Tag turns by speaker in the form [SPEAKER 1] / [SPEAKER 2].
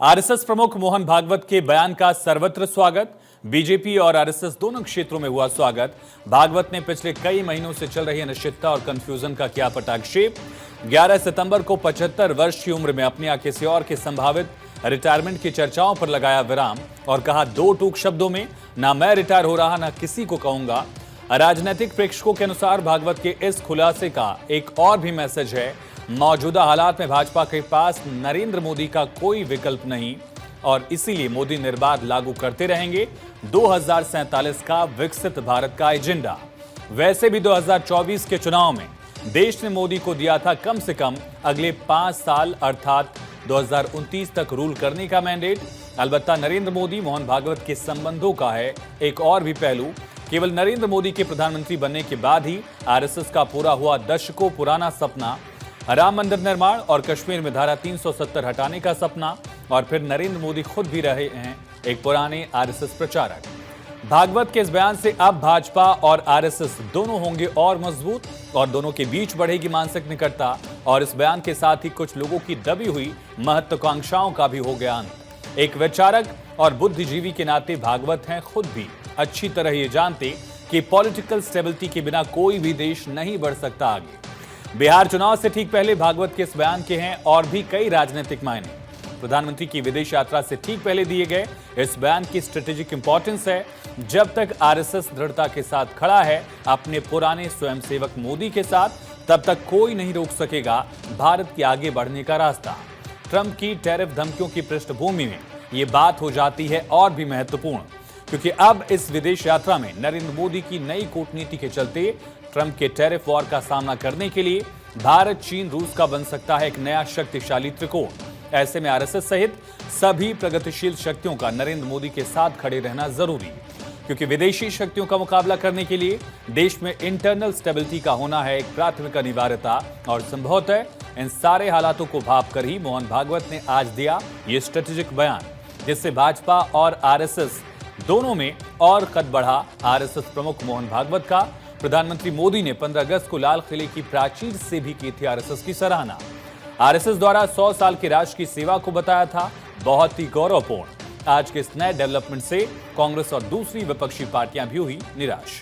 [SPEAKER 1] RSS प्रमुख मोहन भागवत के बयान का सर्वत्र स्वागत। बीजेपी और आरएसएस दोनों क्षेत्रों में हुआ स्वागत। भागवत ने पिछले कई महीनों से चल रही अनिश्चितता और कंफ्यूजन का किया पटाक्षेप। 11 सितंबर को 75 वर्ष की उम्र में अपने या किसी और के संभावित रिटायरमेंट की चर्चाओं पर लगाया विराम और कहा दो टूक शब्दों में, ना मैं रिटायर हो रहा ना किसी को कहूंगा। राजनीतिक प्रेक्षकों के अनुसार भागवत के इस खुलासे का एक और भी मैसेज है। मौजूदा हालात में भाजपा के पास नरेंद्र मोदी का कोई विकल्प नहीं और इसीलिए मोदी निर्बाध लागू करते रहेंगे 2047 का विकसित भारत का एजेंडा। वैसे भी 2024 के चुनाव में देश ने मोदी को दिया था कम से कम अगले 5 साल अर्थात 2029 तक रूल करने का मैंडेट। अलबत्ता नरेंद्र मोदी मोहन भागवत के संबंधों का है एक और भी पहलू। केवल नरेंद्र मोदी के प्रधानमंत्री बनने के बाद ही आरएसएस का पूरा हुआ दशकों पुराना सपना, राम मंदिर निर्माण और कश्मीर में धारा 370 हटाने का सपना, और फिर नरेंद्र मोदी खुद भी रहे हैं एक पुराने आरएसएस प्रचारक। भागवत के इस बयान से अब भाजपा और आरएसएस दोनों होंगे और मजबूत और दोनों के बीच बढ़ेगी मानसिक निकटता। और इस बयान के साथ ही कुछ लोगों की दबी हुई महत्वाकांक्षाओं का भी हो गया अंत। एक विचारक और बुद्धिजीवी के नाते भागवत हैं खुद भी अच्छी तरह ये जानते कि पॉलिटिकल स्टेबिलिटी के बिना कोई भी देश नहीं बढ़ सकता आगे। बिहार चुनाव से ठीक पहले भागवत के इस बयान के हैं और भी कई राजनीतिक मायने। प्रधानमंत्री की विदेश यात्रा से ठीक पहले दिए गए इस बयान की स्ट्रेटेजिक इंपॉर्टेंस है। जब तक आरएसएस दृढ़ता के साथ खड़ा है अपने पुराने स्वयंसेवक मोदी के साथ, तब तक कोई नहीं रोक सकेगा भारत के आगे बढ़ने का रास्ता। ट्रंप की टैरिफ धमकियों की पृष्ठभूमि में ये बात हो जाती है और भी महत्वपूर्ण, क्योंकि अब इस विदेश यात्रा में नरेंद्र मोदी की नई कूटनीति के चलते ट्रंप के टैरिफ वॉर का सामना करने के लिए भारत चीन रूस का बन सकता है एक नया शक्तिशाली त्रिकोण। ऐसे में आरएसएस सहित सभी प्रगतिशील शक्तियों का नरेंद्र मोदी के साथ खड़े रहना जरूरी, क्योंकि विदेशी शक्तियों का मुकाबला करने के लिए देश में इंटरनल स्टेबिलिटी का होना है एक प्राथमिक अनिवार्यता। और संभवतः इन सारे हालातों को भाप कर ही मोहन भागवत ने आज दिया ये स्ट्रेटेजिक बयान, जिससे भाजपा और आरएसएस दोनों में और कद बढ़ा। आरएसएस प्रमुख मोहन भागवत का प्रधानमंत्री मोदी ने 15 अगस्त को लाल किले की प्राचीर से भी की थी आरएसएस की सराहना। आरएसएस द्वारा 100 साल के राष्ट्र की सेवा को बताया था बहुत ही गौरवपूर्ण। आज के इस नए डेवलपमेंट से कांग्रेस और दूसरी विपक्षी पार्टियां भी हुई निराश।